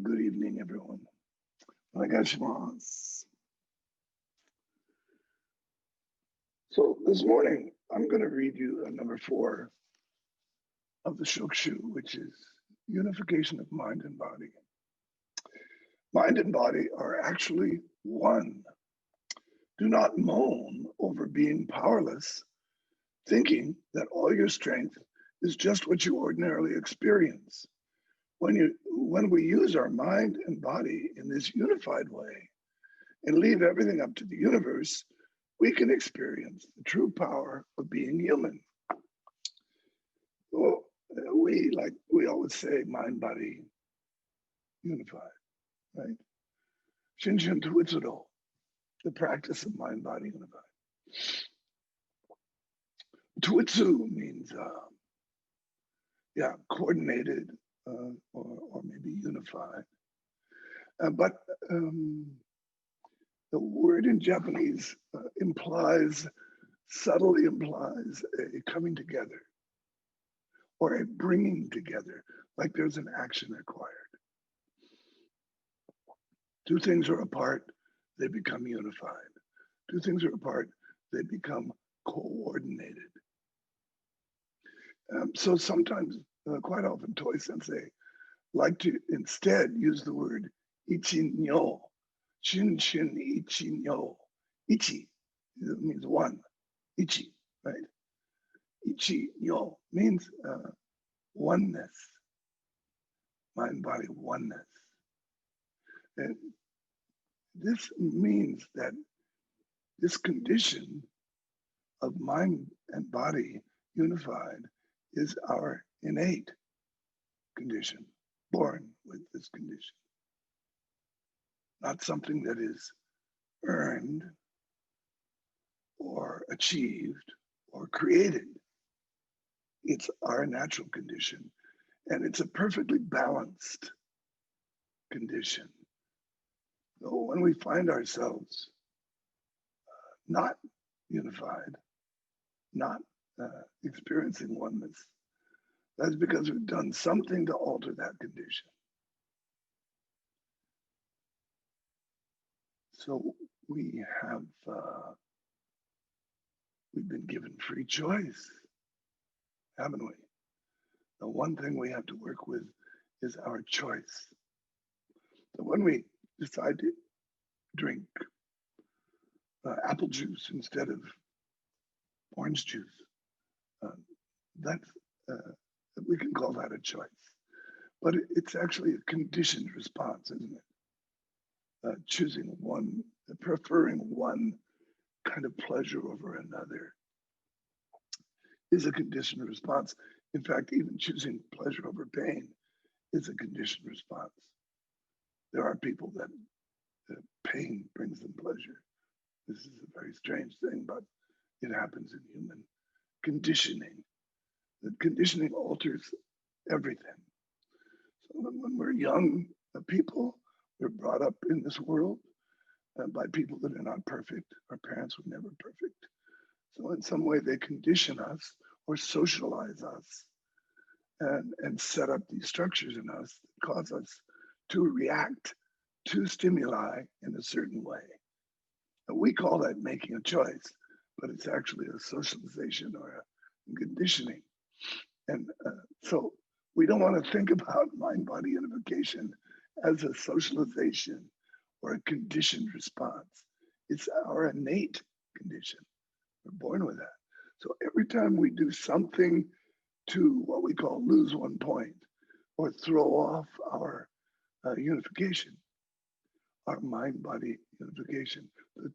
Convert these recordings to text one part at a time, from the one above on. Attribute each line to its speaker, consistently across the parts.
Speaker 1: Good evening, everyone. Onegaishimasu. So this morning, I'm going to read you number 4 of the Shokushu, which is unification of mind and body. Mind and body are actually one. Do not moan over being powerless, thinking that all your strength is just what you ordinarily experience. When we use our mind and body in this unified way and leave everything up to the universe, we can experience the true power of being human. Well, we always say, mind, body, unified, right? Shinshin Ichi, the practice of mind, body, unified. Tuitsu means, coordinated or maybe unified. But the word in Japanese subtly implies a coming together or a bringing together, like there's an action required. Two things are apart, they become unified. Two things are apart, they become coordinated. So sometimes, quite often, Toy Sensei like to instead use the word Ichi Nyo, Shinshin Ichi Nyo. Ichi means one, Ichi, right? Ichi Nyo means oneness, mind body oneness. And this means that this condition of mind and body unified is our innate condition, born with this condition, not something that is earned or achieved or created. It's our natural condition, and it's a perfectly balanced condition. So when we find ourselves not unified, not experiencing oneness, that's because we've done something to alter that condition. So we've been given free choice, haven't we? The one thing we have to work with is our choice. So when we decide to drink apple juice instead of orange juice, that's we can call that a choice. But it's actually a conditioned response, isn't it? Choosing one, preferring one kind of pleasure over another is a conditioned response. In fact, even choosing pleasure over pain is a conditioned response. There are people that pain brings them pleasure. This is a very strange thing, but it happens in human conditioning. The conditioning alters everything. So when we're young people, we're brought up in this world by people that are not perfect. Our parents were never perfect. So in some way, they condition us or socialize us and set up these structures in us that cause us to react to stimuli in a certain way. And we call that making a choice, but it's actually a socialization or a conditioning. And so we don't want to think about mind-body unification as a socialization or a conditioned response. It's our innate condition. We're born with that. So every time we do something to what we call lose one point or throw off our unification, our mind-body unification,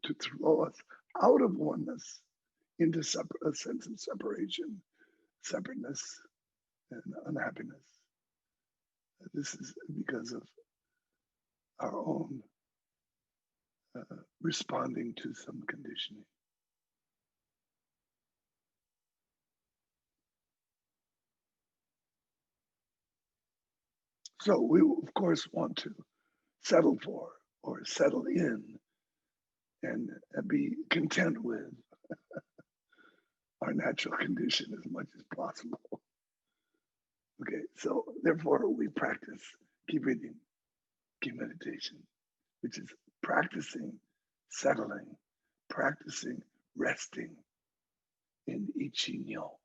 Speaker 1: to throw us out of oneness into a sense of separation, separateness, and unhappiness. This is because of our own responding to some conditioning. So we, of course, want to settle for or settle in and be content with our natural condition as much as possible. Okay, so therefore we practice. Keep reading. meditation, which is practicing settling, practicing resting in Ichi Nyo.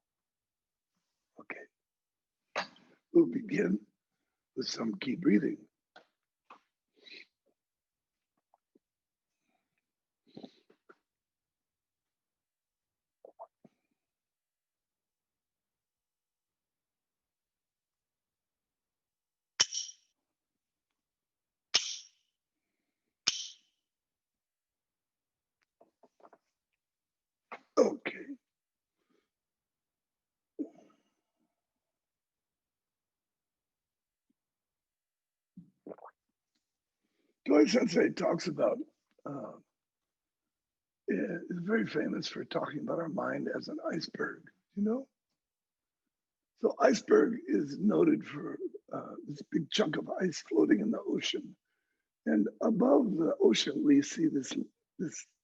Speaker 1: Okay. We'll begin with some key breathing. Okay. Doi Sensei talks about, is very famous for talking about our mind as an iceberg, you know? So iceberg is noted for this big chunk of ice floating in the ocean. And above the ocean, we see this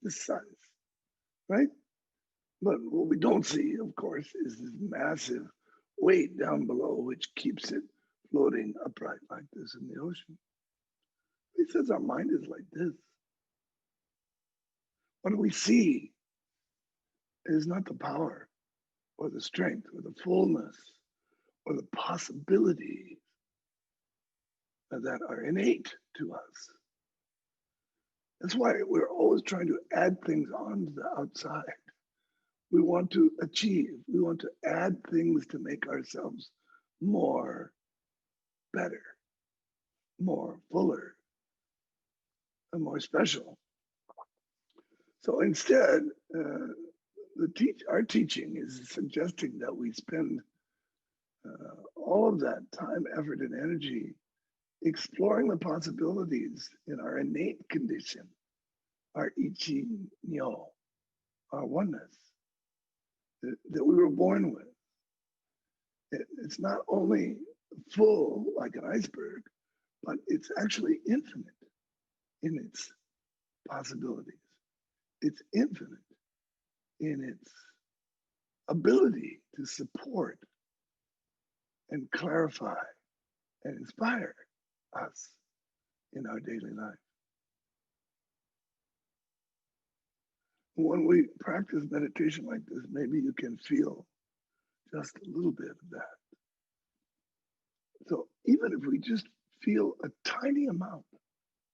Speaker 1: size, right? But what we don't see, of course, is this massive weight down below, which keeps it floating upright like this in the ocean. He says our mind is like this. What we see is not the power or the strength or the fullness or the possibilities that are innate to us. That's why we're always trying to add things on to the outside. We want to achieve, we want to add things to make ourselves more better, more fuller, and more special. So instead, our teaching is suggesting that we spend all of that time, effort, and energy exploring the possibilities in our innate condition, our Ichi Nyo, our oneness that we were born with. It's not only full like an iceberg, but it's actually infinite in its possibilities. It's infinite in its ability to support and clarify and inspire us in our daily life. When we practice meditation like this, maybe you can feel just a little bit of that. So even if we just feel a tiny amount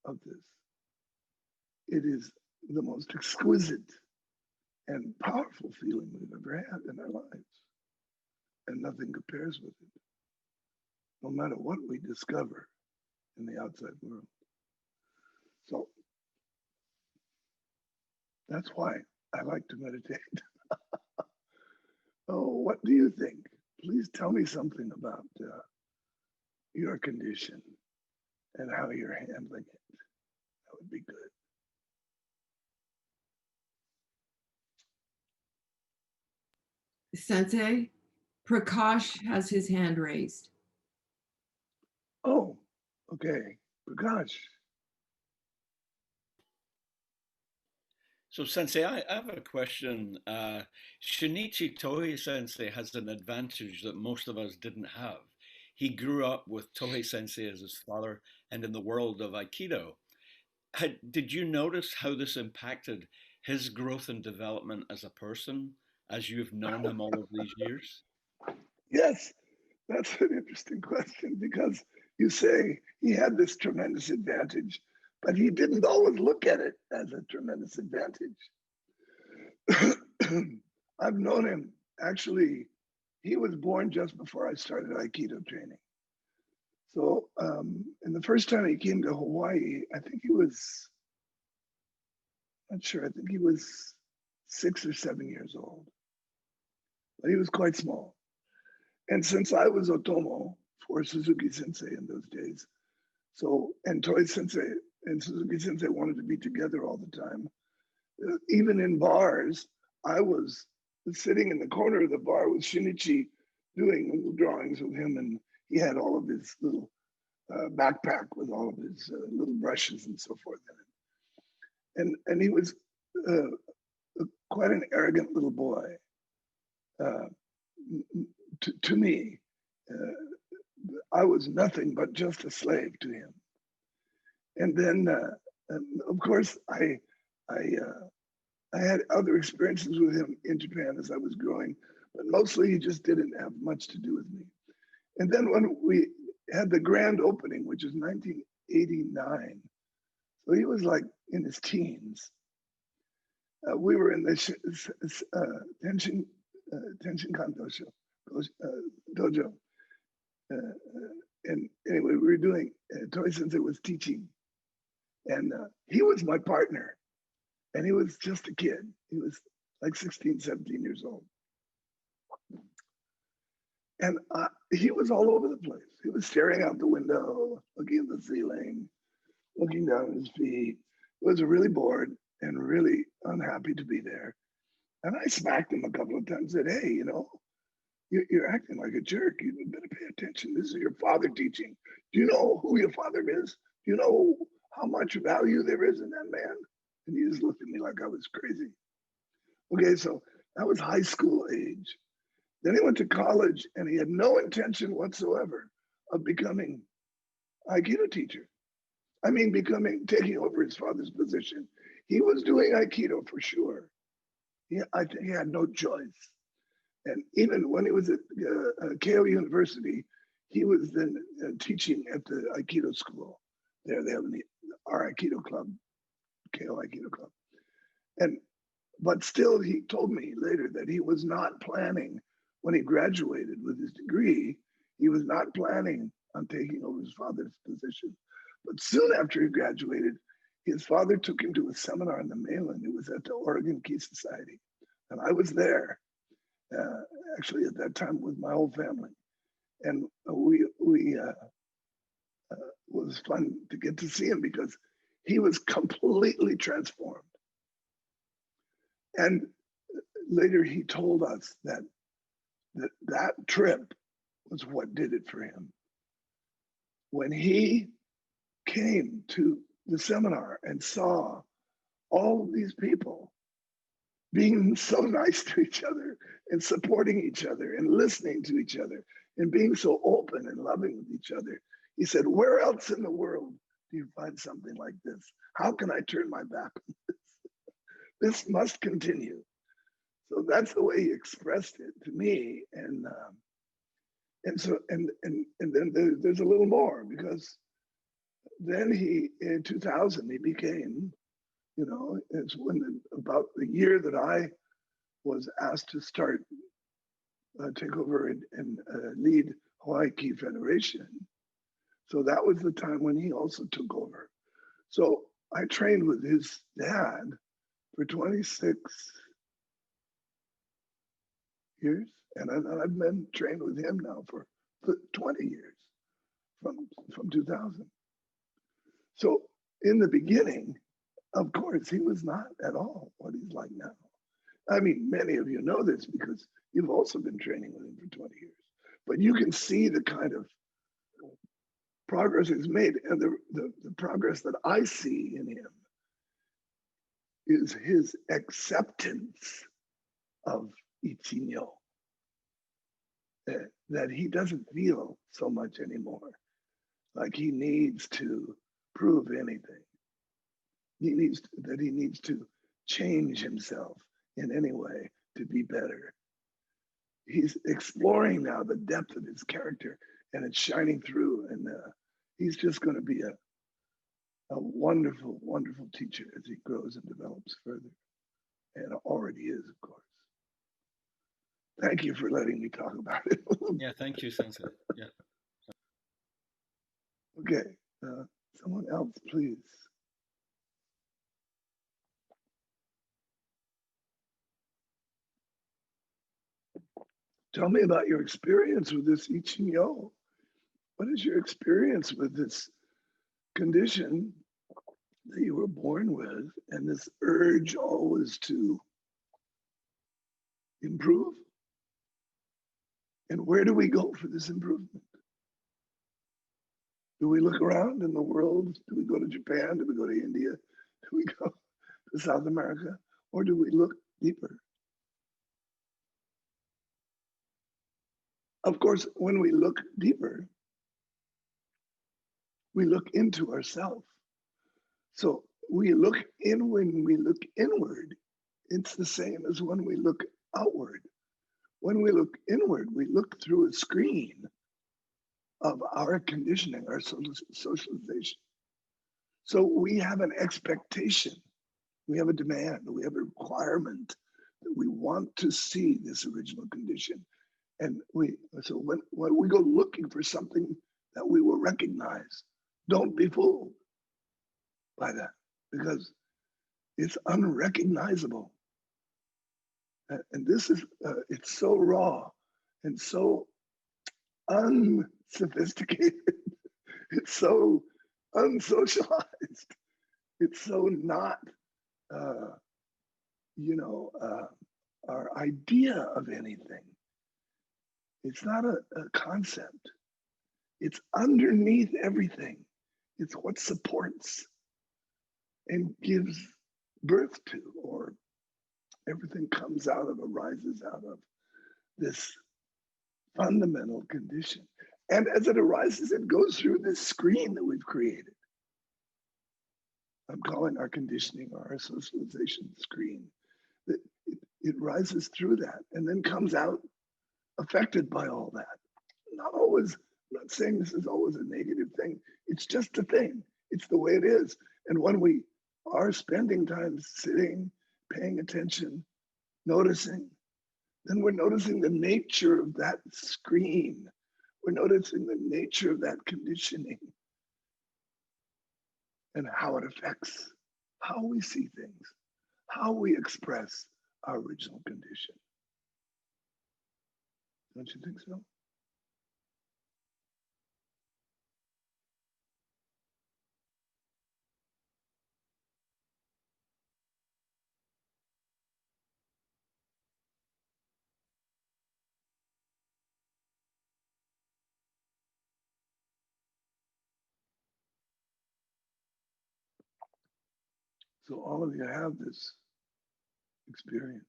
Speaker 1: of this, it is the most exquisite and powerful feeling we've ever had in our lives. And nothing compares with it, no matter what we discover in the outside world. So that's why I like to meditate. Oh, what do you think? Please tell me something about your condition and how you're handling it. That would be good.
Speaker 2: Sensei, Prakash has his hand raised.
Speaker 1: Oh, okay. Prakash.
Speaker 3: So, Sensei, I have a question. Shinichi Tohei Sensei has an advantage that most of us didn't have. He grew up with Tohei Sensei as his father and in the world of Aikido. Did you notice how this impacted his growth and development as a person as you've known him all of these years?
Speaker 1: Yes, that's an interesting question because you say he had this tremendous advantage, but he didn't always look at it as a tremendous advantage. I've known him, actually, he was born just before I started Aikido training. So, and the first time he came to Hawaii, I think he was, not sure, I think he was 6 or 7 years old, but he was quite small. And since I was Otomo for Suzuki Sensei in those days, so, and Toei Sensei and Suzuki Sensei wanted to be together all the time. Even in bars, I was sitting in the corner of the bar with Shinichi doing little drawings with him, and he had all of his little backpack with all of his little brushes and so forth in it. And he was quite an arrogant little boy to me. I was nothing but just a slave to him. And then, of course, I had other experiences with him in Japan as I was growing, but mostly he just didn't have much to do with me. And then when we had the grand opening, which is 1989, so he was like in his teens. We were in the Tenshinkan dojo. And anyway, we were doing, Toy Sensei was teaching, and he was my partner. And he was just a kid. He was like 16, 17 years old. And he was all over the place. He was staring out the window, looking at the ceiling, looking down at his feet. He was really bored and really unhappy to be there. And I smacked him a couple of times, said, hey, you know, you're acting like a jerk. You better pay attention. This is your father teaching. Do you know who your father is? Do you know how much value there is in that man? And he just looked at me like I was crazy. Okay, so that was high school age. Then he went to college and he had no intention whatsoever of becoming Aikido teacher. I mean, taking over his father's position. He was doing Aikido for sure. I think he had no choice. And even when he was at Keio University, he was then teaching at the Aikido school. There they have our Aikido club, Keio Aikido club. But still, he told me later that he was not planning, when he graduated with his degree, he was not planning on taking over his father's position. But soon after he graduated, his father took him to a seminar in the mainland. It was at the Oregon Key Society. And I was there, actually at that time with my whole family. And was fun to get to see him because he was completely transformed. And later he told us that trip was what did it for him. When he came to the seminar and saw all of these people being so nice to each other and supporting each other and listening to each other and being so open and loving with each other, he said, where else in the world do you find something like this? How can I turn my back on this? This must continue. So that's the way he expressed it to me. And then there's a little more, because then in 2000, he became, you know, it's about the year that I was asked to take over and lead Hawaii Key Federation. So that was the time when he also took over. So I trained with his dad for 26 years, and I've been trained with him now for 20 years, from 2000. So in the beginning, of course, he was not at all what he's like now. I mean, many of you know this because you've also been training with him for 20 years. But you can see the kind of progress he's made, and the progress that I see in him is his acceptance of Ichi Nyo, that he doesn't feel so much anymore like he needs to prove anything. He needs to change himself in any way to be better. He's exploring now the depth of his character, and it's shining through, and he's just going to be a wonderful, wonderful teacher as he grows and develops further, and already is, of course. Thank you for letting me talk about it.
Speaker 3: Yeah, thank you, Sensei. Yeah.
Speaker 1: Okay, someone else, please. Tell me about your experience with this Ichi Nyo. What is your experience with this condition that you were born with, and this urge always to improve? And where do we go for this improvement? Do we look around in the world? Do we go to Japan? Do we go to India? Do we go to South America? Or do we look deeper? Of course, when we look deeper, we look into ourselves. So when we look inward, it's the same as when we look outward. When we look inward, we look through a screen of our conditioning, our socialization. So we have an expectation, we have a demand, we have a requirement that we want to see this original condition. And so when we go looking for something that we will recognize, don't be fooled by that, because it's unrecognizable. And this is, it's so raw and so unsophisticated. It's so unsocialized. It's so not, our idea of anything. It's not a concept. It's underneath everything. It's what supports and gives birth to, or everything comes out of, arises out of this fundamental condition. And as it arises, it goes through this screen that we've created. I'm calling our conditioning or our socialization screen. It rises through that and then comes out affected by all that. Not always, I'm not saying this is always a negative thing. It's just a thing. It's the way it is. And when we are spending time sitting, paying attention, noticing, then we're noticing the nature of that screen. We're noticing the nature of that conditioning and how it affects how we see things, how we express our original condition. Don't you think so? So all of you have this experience.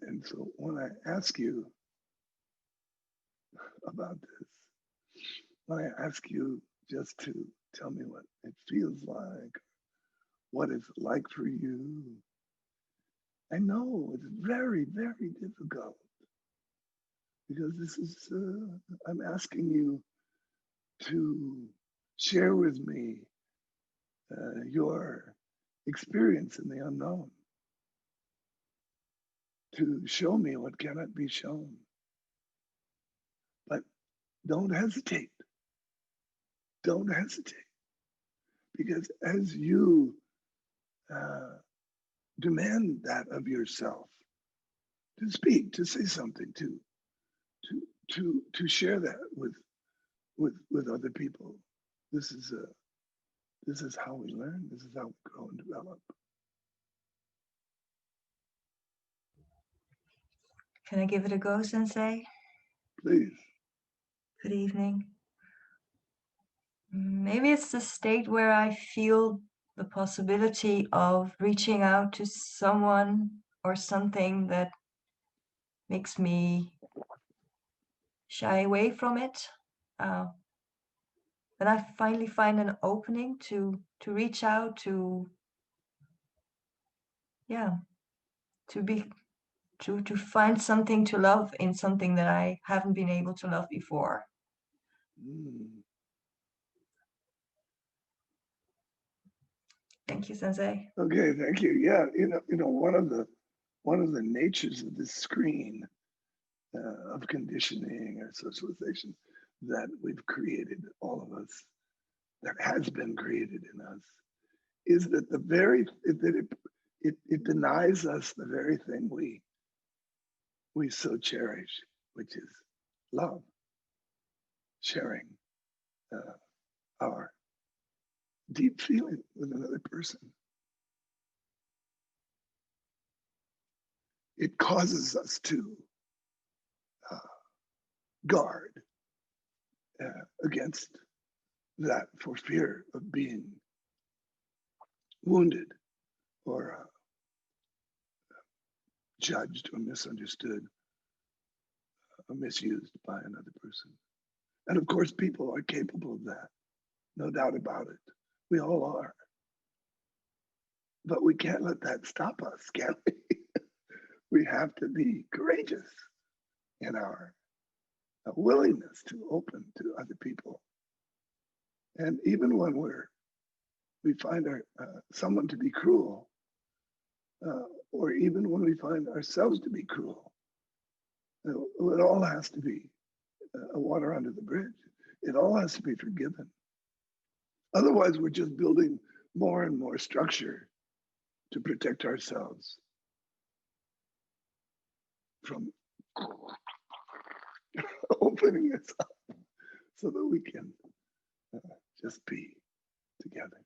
Speaker 1: And so when I ask you about this, when I ask you just to tell me what it feels like, what it's like for you, I know it's very, very difficult, because this is, I'm asking you to share with me your experience in the unknown, to show me what cannot be shown. But don't hesitate. Don't hesitate. Because as you demand that of yourself, to speak, to say something, to share that with other people, this is how we learn. This is how we grow and develop.
Speaker 4: Can I give it a go, Sensei?
Speaker 1: Please.
Speaker 4: Good evening. Maybe it's the state where I feel the possibility of reaching out to someone or something that makes me shy away from it. Then I finally find an opening to reach out, to find something to love in something that I haven't been able to love before. Thank you, Sensei.
Speaker 1: Okay, thank you. Yeah, one of the natures of this screen of conditioning or socialization that we've created, all of us, that has been created in us, is that it denies us the very thing we so cherish, which is love, sharing our deep feeling with another person. It causes us to guard against that, for fear of being wounded or judged or misunderstood or misused by another person. And of course, people are capable of that, no doubt about it. We all are. But we can't let that stop us, can we? We have to be courageous in our willingness to open to other people. And even when we find someone to be cruel, or even when we find ourselves to be cruel, it all has to be water under the bridge. It all has to be forgiven. Otherwise, we're just building more and more structure to protect ourselves from opening us up so that we can just be together.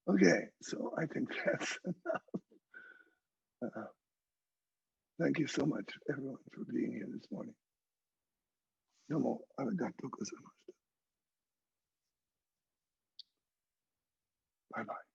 Speaker 1: Okay, so I think that's enough. Thank you so much, everyone, for being here this morning. Domo arigatou gozaimasu. Bye-bye.